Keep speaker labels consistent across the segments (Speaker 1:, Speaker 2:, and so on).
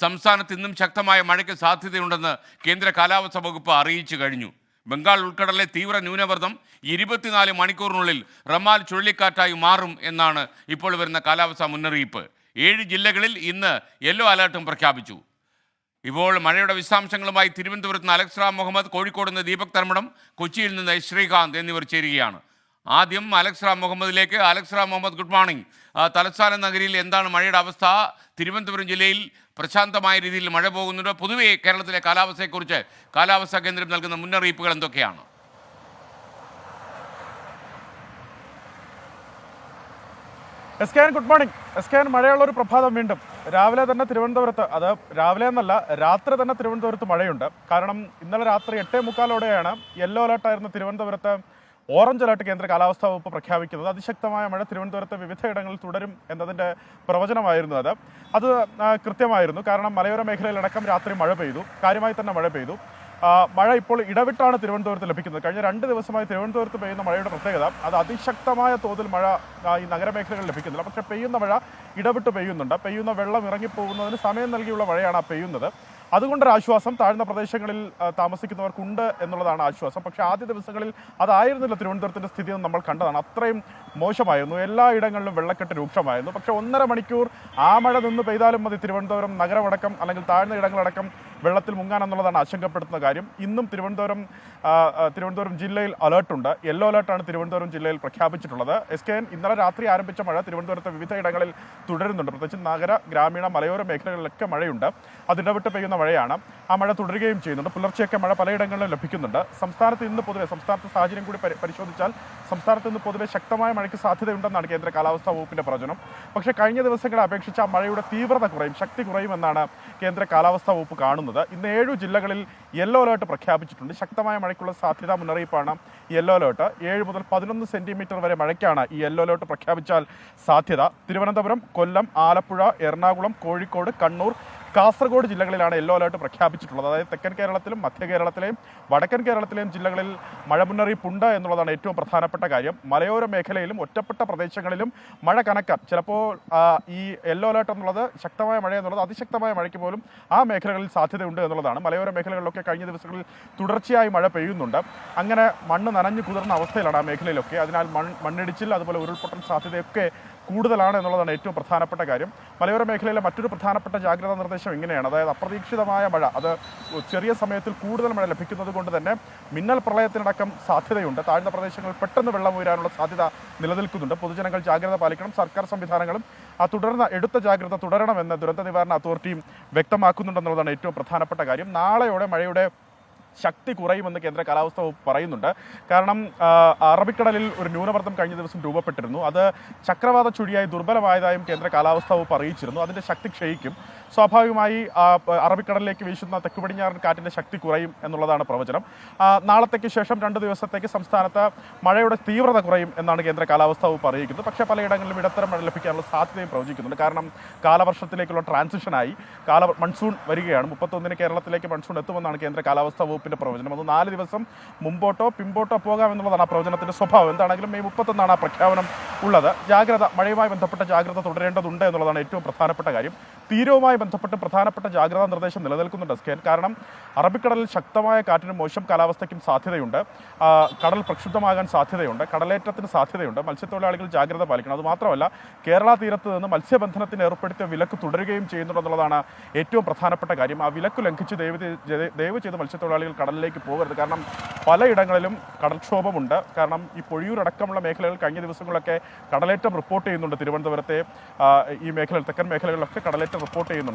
Speaker 1: സംസ്ഥാനത്ത് ഇന്നും ശക്തമായ മഴയ്ക്ക് സാധ്യതയുണ്ടെന്ന് കേന്ദ്ര കാലാവസ്ഥാ വകുപ്പ് അറിയിച്ചു കഴിഞ്ഞു. ബംഗാൾ ഉൾക്കടലിലെ തീവ്ര ന്യൂനമർദ്ദം 24 മണിക്കൂറിനുള്ളിൽ റമാൽ ചുഴലിക്കാറ്റായി മാറും എന്നാണ് ഇപ്പോൾ വരുന്ന കാലാവസ്ഥാ മുന്നറിയിപ്പ്. 7 ജില്ലകളിൽ ഇന്ന് യെല്ലോ അലർട്ടും പ്രഖ്യാപിച്ചു. ഇപ്പോൾ മഴയുടെ വിശദാംശങ്ങളുമായി തിരുവനന്തപുരത്ത് നിന്ന് അലക്സ് റാം മുഹമ്മദ്, കോഴിക്കോട് നിന്ന് ദീപക് തർമ്മടം, കൊച്ചിയിൽ നിന്ന് ശ്രീകാന്ത് എന്നിവർ ചേരുകയാണ്. ആദ്യം അലക്സ് റാം മുഹമ്മദിലേക്ക്. Alex Ram Muhammad, good morning. തലസ്ഥാന നഗരിയിൽ എന്താണ് മഴയുടെ അവസ്ഥ? തിരുവനന്തപുരം ജില്ലയിൽ പ്രശാന്തമായ രീതിയിൽ മഴ പോകുന്നുണ്ട്. പൊതുവെ കേരളത്തിലെ കാലാവസ്ഥയെക്കുറിച്ച് കാലാവസ്ഥാ കേന്ദ്രം നൽകുന്ന മുന്നറിയിപ്പുകൾ എന്തൊക്കെയാണ്?
Speaker 2: Good morning. മഴയുള്ള ഒരു പ്രഭാതം വീണ്ടും രാവിലെ തന്നെ തിരുവനന്തപുരത്ത്, അത് രാവിലെ എന്നല്ല രാത്രി തന്നെ തിരുവനന്തപുരത്ത് മഴയുണ്ട്. കാരണം ഇന്നലെ രാത്രി 8:45 യെല്ലോ അലർട്ടായിരുന്ന തിരുവനന്തപുരത്ത് ഓറഞ്ച് അലർട്ട് കേന്ദ്ര കാലാവസ്ഥാ വകുപ്പ് പ്രഖ്യാപിക്കുന്നത്. അതിശക്തമായ മഴ തിരുവനന്തപുരത്ത് വിവിധയിടങ്ങളിൽ തുടരും എന്നതിൻ്റെ പ്രവചനമായിരുന്നു. അത് കൃത്യമായിരുന്നു. കാരണം മലയോര മേഖലയിലടക്കം രാത്രി മഴ പെയ്തു, കാര്യമായി തന്നെ മഴ പെയ്തു. മഴ ഇപ്പോൾ ഇടവിട്ടാണ് തിരുവനന്തപുരത്ത് ലഭിക്കുന്നത്. കഴിഞ്ഞ 2 ദിവസമായി തിരുവനന്തപുരത്ത് പെയ്യുന്ന മഴയുടെ പ്രത്യേകത, അത് അതിശക്തമായ തോതിൽ മഴ ഈ നഗരമേഖലകളിൽ ലഭിക്കുന്നില്ല. പക്ഷേ പെയ്യുന്ന മഴ ഇടവിട്ട് പെയ്യുന്നുണ്ട്. പെയ്യുന്ന വെള്ളം ഇറങ്ങിപ്പോകുന്നതിന് സമയം നൽകിയുള്ള മഴയാണ് ആ പെയ്യുന്നത്. അതുകൊണ്ടൊരാശ്വാസം താഴ്ന്ന പ്രദേശങ്ങളിൽ താമസിക്കുന്നവർക്കുണ്ട് എന്നുള്ളതാണ് ആശ്വാസം. പക്ഷേ ആദ്യ ദിവസങ്ങളിൽ അതായിരുന്നില്ല തിരുവനന്തപുരത്തിൻ്റെ സ്ഥിതി എന്ന് നമ്മൾ കണ്ടതാണ്. അത്രയും മോശമായിരുന്നു. എല്ലാ ഇടങ്ങളിലും വെള്ളക്കെട്ട് രൂക്ഷമായിരുന്നു. പക്ഷേ 1.5 മണിക്കൂർ ആ മഴ നിന്ന് പെയ്താലും മതി തിരുവനന്തപുരം നഗരമടക്കം അല്ലെങ്കിൽ താഴ്ന്ന ഇടങ്ങളടക്കം വെള്ളത്തിൽ മുങ്ങാൻ എന്നുള്ളതാണ് ആശങ്കപ്പെടുത്തുന്ന കാര്യം. ഇന്നും തിരുവനന്തപുരം ജില്ലയിൽ അലേർട്ടുണ്ട്. യെല്ലോ അലേർട്ടാണ് തിരുവനന്തപുരം ജില്ലയിൽ പ്രഖ്യാപിച്ചിട്ടുള്ളത്. ഇന്നലെ രാത്രി ആരംഭിച്ച മഴ തിരുവനന്തപുരത്തെ വിവിധ ഇടങ്ങളിൽ തുടരുന്നുണ്ട്. പ്രത്യേകിച്ച് നഗര, ഗ്രാമീണ, മലയോര മേഖലകളിലൊക്കെ മഴയുണ്ട്. അതിടവിട്ട് പെയ്യുന്ന മഴയാണ്. ആ മഴ തുടരുകയും ചെയ്യുന്നുണ്ട്. പുലർച്ചെയൊക്കെ മഴ പലയിടങ്ങളിലും ലഭിക്കുന്നുണ്ട്. സംസ്ഥാനത്തെ സാഹചര്യം കൂടി പരിശോധിച്ചാൽ സംസ്ഥാനത്ത് ഇന്ന് പൊതുവെ ശക്തമായ മഴയ്ക്ക് സാധ്യതയുണ്ടെന്നാണ് കേന്ദ്ര കാലാവസ്ഥാ വകുപ്പിന്റെ പ്രവചനം. പക്ഷേ കഴിഞ്ഞ ദിവസങ്ങളെ അപേക്ഷിച്ച് ആ മഴയുടെ തീവ്രത കുറയും, ശക്തി കുറയുമെന്നാണ് കേന്ദ്ര കാലാവസ്ഥാ വകുപ്പ് കാണുന്നത്. ഇന്ന് 7 ജില്ലകളിൽ യെല്ലോ അലേർട്ട് പ്രഖ്യാപിച്ചിട്ടുണ്ട്. ശക്തമായ മഴയ്ക്കുള്ള സാധ്യതാ മുന്നറിയിപ്പാണ് യെല്ലോ അലേർട്ട്. 7 മുതൽ 11 സെന്റിമീറ്റർ വരെ മഴയ്ക്കാണ് ഈ യെല്ലോ അലേർട്ട് പ്രഖ്യാപിച്ചാൽ സാധ്യത. തിരുവനന്തപുരം, കൊല്ലം, ആലപ്പുഴ, എറണാകുളം, കോഴിക്കോട്, കണ്ണൂർ, കാസർഗോഡ് ജില്ലകളിലാണ് യെല്ലോ അലേർട്ട് പ്രഖ്യാപിച്ചിട്ടുള്ളത്. അതായത് തെക്കൻ കേരളത്തിലും മധ്യ കേരളത്തിലെയും വടക്കൻ കേരളത്തിലെയും ജില്ലകളിൽ മഴ മുന്നറിയിപ്പുണ്ട് എന്നുള്ളതാണ് ഏറ്റവും പ്രധാനപ്പെട്ട കാര്യം. മലയോര മേഖലയിലും ഒറ്റപ്പെട്ട പ്രദേശങ്ങളിലും മഴ കനക്കാൻ ചിലപ്പോൾ ഈ യെല്ലോ അലേർട്ട് എന്നുള്ളത്, ശക്തമായ മഴ എന്നുള്ളത് അതിശക്തമായ മഴയ്ക്ക് പോലും ആ മേഖലകളിൽ സാധ്യതയുണ്ട് എന്നുള്ളതാണ്. മലയോര മേഖലകളിലൊക്കെ കഴിഞ്ഞ ദിവസങ്ങളിൽ തുടർച്ചയായി മഴ പെയ്യുന്നുണ്ട്. അങ്ങനെ മണ്ണ് നനഞ്ഞു കുതിർന്ന അവസ്ഥയിലാണ് ആ മേഖലയിലൊക്കെ. അതിനാൽ മണ്ണിടിച്ചിൽ, അതുപോലെ ഉരുൾപൊട്ടൽ സാധ്യതയൊക്കെ കൂടുതലാണ് എന്നുള്ളതാണ് ഏറ്റവും പ്രധാനപ്പെട്ട കാര്യം. മലയോര മേഖലയിലെ മറ്റൊരു പ്രധാനപ്പെട്ട ജാഗ്രതാ നിർദ്ദേശം ഇങ്ങനെയാണ്. അതായത് അപ്രതീക്ഷിതമായ മഴ, അത് ചെറിയ സമയത്തിൽ കൂടുതൽ മഴ ലഭിക്കുന്നത് കൊണ്ട് തന്നെ മിന്നൽ പ്രളയത്തിനടക്കം സാധ്യതയുണ്ട്. താഴ്ന്ന പ്രദേശങ്ങളിൽ പെട്ടെന്ന് വെള്ളം ഉയരാനുള്ള സാധ്യത നിലനിൽക്കുന്നുണ്ട്. പൊതുജനങ്ങൾ ജാഗ്രത പാലിക്കണം. സർക്കാർ സംവിധാനങ്ങളും എടുത്ത ജാഗ്രത തുടരണമെന്ന് ദുരന്ത നിവാരണ അതോറിറ്റിയും വ്യക്തമാക്കുന്നുണ്ടെന്നുള്ളതാണ് ഏറ്റവും പ്രധാനപ്പെട്ട കാര്യം. നാളെയോടെ മഴയുടെ ശക്തി കുറയുമെന്ന് കേന്ദ്ര കാലാവസ്ഥാ വകുപ്പ് പറയുന്നുണ്ട്. കാരണം അറബിക്കടലിൽ ഒരു ന്യൂനമർദ്ദം കഴിഞ്ഞ ദിവസം രൂപപ്പെട്ടിരുന്നു. അത് ചക്രവാത ചുഴിയായി ദുർബലമായതായും കേന്ദ്ര കാലാവസ്ഥാ വകുപ്പ് അറിയിച്ചിരുന്നു. അതിൻ്റെ ശക്തി ക്ഷയിക്കും. സ്വാഭാവികമായി അറബിക്കടലിലേക്ക് വീശുന്ന തെക്ക് പടിഞ്ഞാറൻ കാറ്റിൻ്റെ ശക്തി കുറയും എന്നുള്ളതാണ് പ്രവചനം. നാളത്തേക്ക് ശേഷം 2 ദിവസത്തേക്ക് സംസ്ഥാനത്ത് മഴയുടെ തീവ്രത കുറയും എന്നാണ് കേന്ദ്ര കാലാവസ്ഥാ വകുപ്പ് അറിയിക്കുന്നത്. പക്ഷേ പലയിടങ്ങളിലും ഇടത്തരം മഴ ലഭിക്കാനുള്ള സാധ്യതയും പ്രവചിക്കുന്നുണ്ട്. കാരണം കാലവർഷത്തിലേക്കുള്ള ട്രാൻസിഷനായി മൺസൂൺ വരികയാണ്. 31-ന് കേരളത്തിലേക്ക് മൺസൂൺ എത്തുമെന്നാണ് കേന്ദ്ര കാലാവസ്ഥാ വകുപ്പിന്റെ പ്രവചനം. അത് 4 ദിവസം മുമ്പോട്ടോ പിമ്പോട്ടോ പോകാമെന്നുള്ളതാണ് ആ പ്രവചനത്തിന്റെ സ്വഭാവം. എന്താണെങ്കിലും മെയ് 31 ആ പ്രഖ്യാപനം ഉള്ളത്. മഴയുമായി ബന്ധപ്പെട്ട ജാഗ്രത തുടരേണ്ടതുണ്ട് എന്നുള്ളതാണ് ഏറ്റവും പ്രധാനപ്പെട്ട കാര്യം. തീരവുമായി ബന്ധപ്പെട്ട് പ്രധാനപ്പെട്ട ജാഗ്രതാ നിർദ്ദേശം നിലനിൽക്കുന്നുണ്ട്. കാരണം അറബിക്കടലിൽ ശക്തമായ കാറ്റിനും മോശം കാലാവസ്ഥയ്ക്കും സാധ്യതയുണ്ട്. കടൽ പ്രക്ഷുബ്ധമാകാൻ സാധ്യതയുണ്ട്. കടലേറ്റത്തിന് സാധ്യതയുണ്ട്. മത്സ്യത്തൊഴിലാളികൾ ജാഗ്രത പാലിക്കണം. അതുമാത്രമല്ല, കേരള തീരത്ത് നിന്ന് മത്സ്യബന്ധനത്തിന് ഏർപ്പെടുത്തിയ വിലക്ക് തുടരുകയും ചെയ്യുന്നുണ്ടെന്നുള്ളതാണ് ഏറ്റവും പ്രധാനപ്പെട്ട കാര്യം. ആ വിലക്ക് ലംഘിച്ച് ദയവ് ചെയ്ത് മത്സ്യത്തൊഴിലാളികൾ കടലിലേക്ക് പോകരുത്. കാരണം പലയിടങ്ങളിലും കടൽക്ഷോഭമുണ്ട്. കാരണം ഈ പൊഴിയൂരടക്കമുള്ള മേഖലകൾ കഴിഞ്ഞ ദിവസങ്ങളിലൊക്കെ കടലേറ്റം റിപ്പോർട്ട് ചെയ്യുന്നുണ്ട്. തിരുവനന്തപുരത്തെ ഈ മേഖലകൾ, തെക്കൻ മേഖലകളിലൊക്കെ കടലേറ്റം റിപ്പോർട്ട് ചെയ്യുന്നുണ്ട്.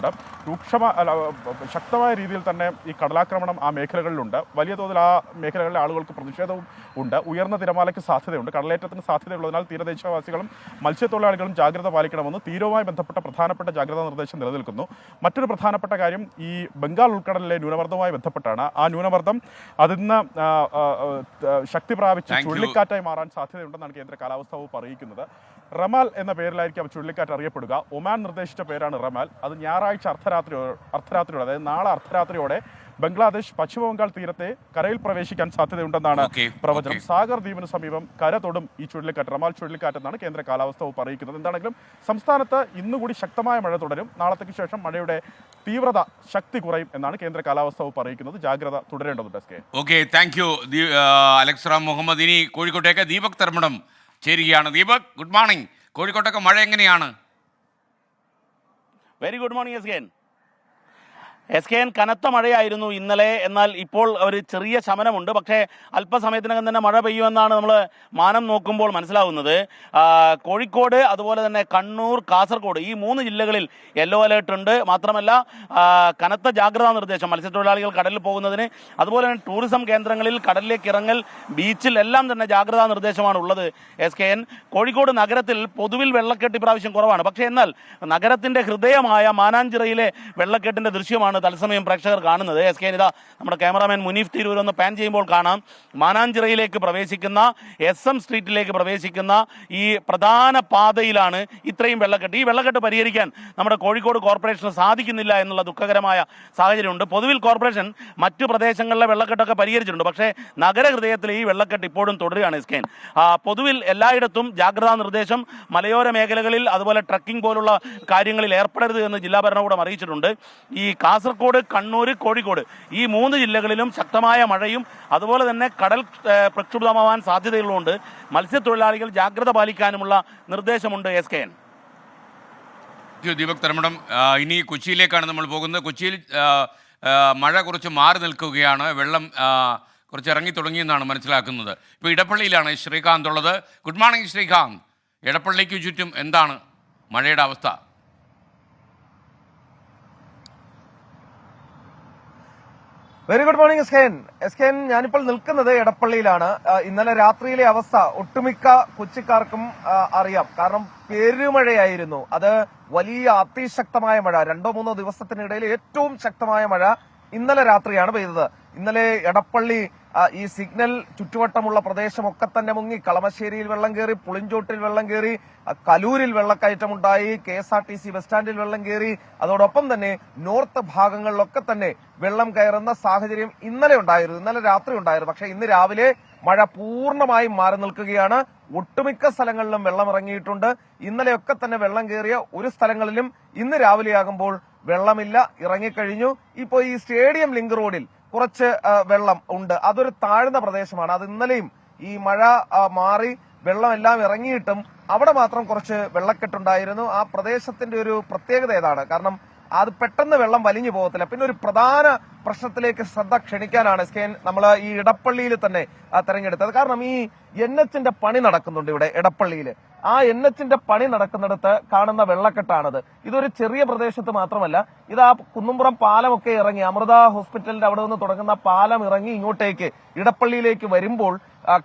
Speaker 2: ശക്തമായ രീതിയിൽ തന്നെ ഈ കടലാക്രമണം ആ മേഖലകളിലുണ്ട്. വലിയ തോതിൽ ആ മേഖലകളിലെ ആളുകൾക്ക് പ്രതിഷേധവും ഉണ്ട്. ഉയർന്ന തിരമാലയ്ക്ക് സാധ്യതയുണ്ട്. കടലേറ്റത്തിന് സാധ്യതയുള്ളതിനാൽ തീരദേശവാസികളും മത്സ്യത്തൊഴിലാളികളും ജാഗ്രത പാലിക്കണമെന്ന് തീരവുമായി ബന്ധപ്പെട്ട പ്രധാനപ്പെട്ട ജാഗ്രതാ നിർദ്ദേശം നിലനിൽക്കുന്നു. മറ്റൊരു പ്രധാനപ്പെട്ട കാര്യം ഈ ബംഗാൾ ഉൾക്കടലിലെ ന്യൂനമർദ്ദവുമായി ബന്ധപ്പെട്ടാണ്. ആ ന്യൂനമർദ്ദം അതിന്ന് ശക്തി പ്രാപിച്ച് ചുഴലിക്കാറ്റായി മാറാൻ സാധ്യതയുണ്ടെന്നാണ് കേന്ദ്ര കാലാവസ്ഥാ വകുപ്പ് അറിയിക്കുന്നത്. റമാൽ എന്ന പേരിലായിരിക്കും ചുഴലിക്കാറ്റ് അറിയപ്പെടുക. ഒമാൻ നിർദ്ദേശിച്ച പേരാണ് റമാൽ. അത് ഞായറാഴ്ച അർദ്ധരാത്രിയോടെ, അതായത് നാളെ അർദ്ധരാത്രിയോടെ ബംഗ്ലാദേശ് പശ്ചിമബംഗാൾ തീരത്തെ കരയിൽ പ്രവേശിക്കാൻ സാധ്യതയുണ്ടെന്നാണ് പ്രവചനം. സാഗർ ദ്വീപിന് സമീപം കര തൊടും ഈ ചുഴലിക്കാറ്റ്, റമാൽ ചുഴലിക്കാറ്റ് എന്നാണ് കേന്ദ്ര കാലാവസ്ഥ വകുപ്പ് അറിയിക്കുന്നത്. എന്താണെങ്കിലും സംസ്ഥാനത്ത് ഇന്നുകൂടി ശക്തമായ മഴ തുടരും. നാളത്തേക്ക് ശേഷം മഴയുടെ തീവ്രത ശക്തി കുറയും എന്നാണ് കേന്ദ്ര കാലാവസ്ഥ വകുപ്പ് അറിയിക്കുന്നത്. ജാഗ്രത തുടരേണ്ടതുണ്ട്.
Speaker 1: Okay, thank you Alex Ram Muhammad. ഇനി കോഴിക്കോട്ടേക്ക് ദീപക് തർമ്മടം ചേരുകയാണ്. Deepak, good morning. കോഴിക്കോട്ടൊക്കെ മഴ എങ്ങനെയാണ്?
Speaker 3: Very good morning S K N. കനത്ത മഴയായിരുന്നു ഇന്നലെ. എന്നാൽ ഇപ്പോൾ ഒരു ചെറിയ ശമനമുണ്ട്. പക്ഷേ അല്പസമയത്തിനകം തന്നെ മഴ പെയ്യുമെന്നാണ് നമ്മൾ മാനം നോക്കുമ്പോൾ മനസ്സിലാവുന്നത്. കോഴിക്കോട്, അതുപോലെ തന്നെ കണ്ണൂർ, കാസർഗോഡ് ഈ 3 ജില്ലകളിൽ യെല്ലോ അലേർട്ട് ഉണ്ട്. മാത്രമല്ല കനത്ത ജാഗ്രതാ നിർദ്ദേശം മത്സ്യത്തൊഴിലാളികൾ കടലിൽ പോകുന്നതിന്, അതുപോലെ തന്നെ ടൂറിസം കേന്ദ്രങ്ങളിൽ കടലിലേക്ക് ഇറങ്ങൽ, ബീച്ചിൽ എല്ലാം തന്നെ ജാഗ്രതാ നിർദ്ദേശമാണ് ഉള്ളത്. എസ് കെ എൻ, കോഴിക്കോട് നഗരത്തിൽ പൊതുവിൽ വെള്ളക്കെട്ട് ഇപ്രാവശ്യം കുറവാണ്. പക്ഷേ എന്നാൽ നഗരത്തിന്റെ ഹൃദയമായ മാനാഞ്ചിറയിലെ വെള്ളക്കെട്ടിന്റെ ദൃശ്യമാണ് തത്സമയം പ്രേക്ഷകർ കാണുന്നത്. എസ് കെ ഇതാ നമ്മുടെ ക്യാമറാമാൻ മുനീഫ് തിരൂർ ഒന്ന് പാൻ ചെയ്യുമ്പോൾ കാണാം, മാനാഞ്ചിറയിലേക്ക് പ്രവേശിക്കുന്ന SM സ്ട്രീറ്റിലേക്ക് പ്രവേശിക്കുന്ന ഈ പ്രധാന പാതയിലാണ് ഇത്രയും വെള്ളക്കെട്ട്. ഈ വെള്ളക്കെട്ട് പരിഹരിക്കാൻ നമ്മുടെ കോഴിക്കോട് കോർപ്പറേഷന് സാധിക്കുന്നില്ല എന്നുള്ള ദുഃഖകരമായ സാഹചര്യമുണ്ട്. പൊതുവിൽ കോർപ്പറേഷൻ മറ്റു പ്രദേശങ്ങളിലെ വെള്ളക്കെട്ടൊക്കെ പരിഹരിച്ചിട്ടുണ്ട്. പക്ഷേ നഗരഹൃദയത്തിലെ ഈ വെള്ളക്കെട്ട് ഇപ്പോഴും തുടരുകയാണ്. എസ് കെ പൊതുവിൽ എല്ലായിടത്തും ജാഗ്രതാ നിർദ്ദേശം, മലയോര മേഖലകളിൽ അതുപോലെ ട്രക്കിംഗ് പോലുള്ള കാര്യങ്ങളിൽ ഏർപ്പെടരുത് എന്ന് ജില്ലാ ഭരണകൂടം അറിയിച്ചിട്ടുണ്ട്. ഈ കാസർഗോഡ്, കണ്ണൂർ, കോഴിക്കോട് ഈ 3 ജില്ലകളിലും ശക്തമായ മഴയും അതുപോലെ തന്നെ കടൽ പ്രക്ഷുബ്ധമാവാൻ സാധ്യതയുള്ളതുകൊണ്ട് മത്സ്യത്തൊഴിലാളികൾ ജാഗ്രത പാലിക്കാനുമുള്ള നിർദ്ദേശമുണ്ട്. S K N.
Speaker 1: Deepak Dharmadam. ഇനി കൊച്ചിയിലേക്കാണ് നമ്മൾ പോകുന്നത്. കൊച്ചിയിൽ മഴ കുറച്ച് മാറി നിൽക്കുകയാണ്. വെള്ളം കുറച്ച് ഇറങ്ങി തുടങ്ങിയെന്നാണ് മനസ്സിലാക്കുന്നത്. ഇപ്പോൾ ഇടപ്പള്ളിയിലാണ് ശ്രീകാന്ത് ഉള്ളത്. Good morning Srikanth. ഇടപ്പള്ളിക്ക് ചുറ്റും എന്താണ് മഴയുടെ അവസ്ഥ?
Speaker 4: Very good morning S K N. ഞാനിപ്പോൾ നിൽക്കുന്നത് എടപ്പള്ളിയിലാണ്. ഇന്നലെ രാത്രിയിലെ അവസ്ഥ ഒട്ടുമിക്ക കൊച്ചിക്കാർക്കും അറിയാം. കാരണം പെരുമഴയായിരുന്നു. അത് വലിയ അതിശക്തമായ മഴ, 2-3 ദിവസത്തിനിടയിൽ ഏറ്റവും ശക്തമായ മഴ ഇന്നലെ രാത്രിയാണ് പെയ്തത്. ഇന്നലെ എടപ്പള്ളി ഈ സിഗ്നൽ ചുറ്റുവട്ടമുള്ള പ്രദേശമൊക്കെ തന്നെ മുങ്ങി. കളമശ്ശേരിയിൽ വെള്ളം കയറി, പുളിഞ്ചോട്ടിൽ വെള്ളം കയറി, കലൂരിൽ വെള്ളക്കയറ്റമുണ്ടായി, KSRTC ബസ് സ്റ്റാൻഡിൽ വെള്ളം കയറി. അതോടൊപ്പം തന്നെ നോർത്ത് ഭാഗങ്ങളിലൊക്കെ തന്നെ വെള്ളം കയറുന്ന സാഹചര്യം ഇന്നലെ ഉണ്ടായിരുന്നു, ഇന്നലെ രാത്രി ഉണ്ടായിരുന്നു. പക്ഷേ ഇന്ന് രാവിലെ മഴ പൂർണ്ണമായും മാറി നിൽക്കുകയാണ്. ഒട്ടുമിക്ക സ്ഥലങ്ങളിലും വെള്ളം ഇറങ്ങിയിട്ടുണ്ട്. ഇന്നലെയൊക്കെ തന്നെ വെള്ളം കയറിയ ഒരു സ്ഥലങ്ങളിലും ഇന്ന് രാവിലെയാകുമ്പോൾ വെള്ളമില്ല, ഇറങ്ങിക്കഴിഞ്ഞു. ഇപ്പോ ഈ സ്റ്റേഡിയം ലിങ്ക് റോഡിൽ കുറച്ച് വെള്ളം ഉണ്ട്. അതൊരു താഴ്ന്ന പ്രദേശമാണ്. അത് ഇന്നലെയും ഈ മഴ മാറി വെള്ളമെല്ലാം ഇറങ്ങിയിട്ടും അവിടെ മാത്രം കുറച്ച് വെള്ളക്കെട്ടുണ്ടായിരുന്നു. ആ പ്രദേശത്തിന്റെ ഒരു പ്രത്യേകത ഏതാണ്? കാരണം അത് പെട്ടെന്ന് വെള്ളം വലിഞ്ഞു പോകത്തില്ല. പിന്നെ ഒരു പ്രധാന പ്രശ്നത്തിലേക്ക് ശ്രദ്ധ ക്ഷണിക്കാനാണ് നമ്മൾ ഈ ഇടപ്പള്ളിയിൽ തന്നെ തെരഞ്ഞെടുത്തത്. കാരണം ഈ NHന്റെ പണി നടക്കുന്നുണ്ട് ഇവിടെ ഇടപ്പള്ളിയിൽ. ആ NHന്റെ പണി നടക്കുന്നിടത്ത് കാണുന്ന വെള്ളക്കെട്ടാണത്. ഇതൊരു ചെറിയ പ്രദേശത്ത് മാത്രമല്ല, ഇത് ആ കുന്നുംപുറം പാലമൊക്കെ ഇറങ്ങി, അമൃത ഹോസ്പിറ്റലിന്റെ അവിടെ നിന്ന് തുടങ്ങുന്ന പാലം ഇറങ്ങി ഇങ്ങോട്ടേക്ക് ഇടപ്പള്ളിയിലേക്ക് വരുമ്പോൾ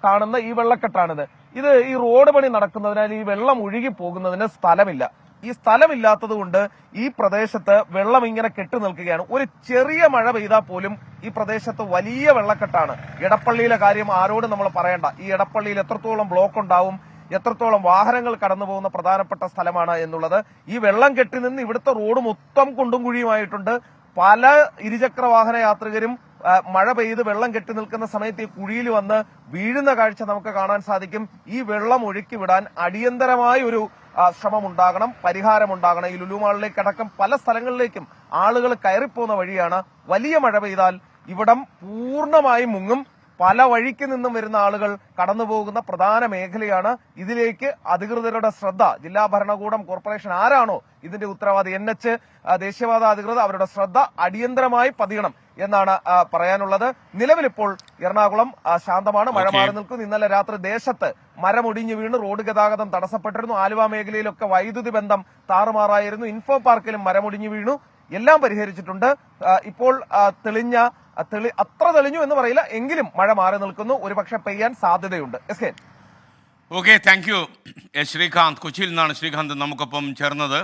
Speaker 4: കാണുന്ന ഈ വെള്ളക്കെട്ടാണിത്. ഇത് ഈ റോഡ് പണി നടക്കുന്നതിനാൽ ഈ വെള്ളം ഒഴുകി പോകുന്നതിന് സ്ഥലമില്ല. ഈ സ്ഥലമില്ലാത്തത് കൊണ്ട് ഈ പ്രദേശത്ത് വെള്ളം ഇങ്ങനെ കെട്ടി നിൽക്കുകയാണ്. ഒരു ചെറിയ മഴ പെയ്താൽ പോലും ഈ പ്രദേശത്ത് വലിയ വെള്ളക്കെട്ടാണ്. എടപ്പള്ളിയിലെ കാര്യം ആരോടും നമ്മൾ പറയണ്ട. ഈ എടപ്പള്ളിയിൽ എത്രത്തോളം ബ്ലോക്ക് ഉണ്ടാവും, എത്രത്തോളം വാഹനങ്ങൾ കടന്നു പോകുന്ന പ്രധാനപ്പെട്ട സ്ഥലമാണ് എന്നുള്ളത്. ഈ വെള്ളം കെട്ടി നിന്ന് ഇവിടുത്തെ റോഡ് മൊത്തം കുണ്ടും കുഴിയുമായിട്ടുണ്ട്. പല ഇരുചക്ര വാഹന യാത്രികരും മഴ പെയ്ത് വെള്ളം കെട്ടി നിൽക്കുന്ന സമയത്ത് ഈ കുഴിയിൽ വന്ന് വീഴുന്ന കാഴ്ച നമുക്ക് കാണാൻ സാധിക്കും. ഈ വെള്ളം ഒഴുക്കി വിടാൻ അടിയന്തരമായ ഒരു ശ്രമമുണ്ടാകണം, പരിഹാരമുണ്ടാകണം. ഈ ലുലുമാളിലേക്ക് അടക്കം പല സ്ഥലങ്ങളിലേക്കും ആളുകൾ കയറിപ്പോകുന്ന വഴിയാണ്. വലിയ മഴ പെയ്താൽ ഇവിടം പൂർണ്ണമായും മുങ്ങും. പല വഴിക്ക് നിന്നും വരുന്ന ആളുകൾ കടന്നുപോകുന്ന പ്രധാന മേഖലയാണ്. ഇതിലേക്ക് അധികൃതരുടെ ശ്രദ്ധ, ജില്ലാ ഭരണകൂടം, കോർപ്പറേഷൻ ആരാണോ ഇതിന്റെ ഉത്തരവാദി, NH ദേശീയപാത അധികൃതർ, അവരുടെ ശ്രദ്ധ അടിയന്തരമായി പതിയണം എന്നാണ് പറയാനുള്ളത്. നിലവിലിപ്പോൾ എറണാകുളം ശാന്തമാണ്, മഴ മാറി നിൽക്കുന്നു. ഇന്നലെ രാത്രി ദേശത്ത് മരമൊടിഞ്ഞു വീണ് റോഡ് ഗതാഗതം തടസ്സപ്പെട്ടിരുന്നു. ആലുവ മേഖലയിലൊക്കെ വൈദ്യുതി ബന്ധം താറുമാറായിരുന്നു. ഇൻഫോ പാർക്കിലും മരമൊടിഞ്ഞു വീണു. എല്ലാം പരിഹരിച്ചിട്ടുണ്ട്. ഇപ്പോൾ അത്ര തെളിഞ്ഞു എന്ന് പറയില്ല, എങ്കിലും മഴ മാറി നിൽക്കുന്നു. ഒരുപക്ഷെ പെയ്യാൻ സാധ്യതയുണ്ട്.
Speaker 1: Okay, thank you Srikanth. കൊച്ചിയിൽ നിന്നാണ് ശ്രീകാന്ത് നമുക്കൊപ്പം ചേർന്നത്.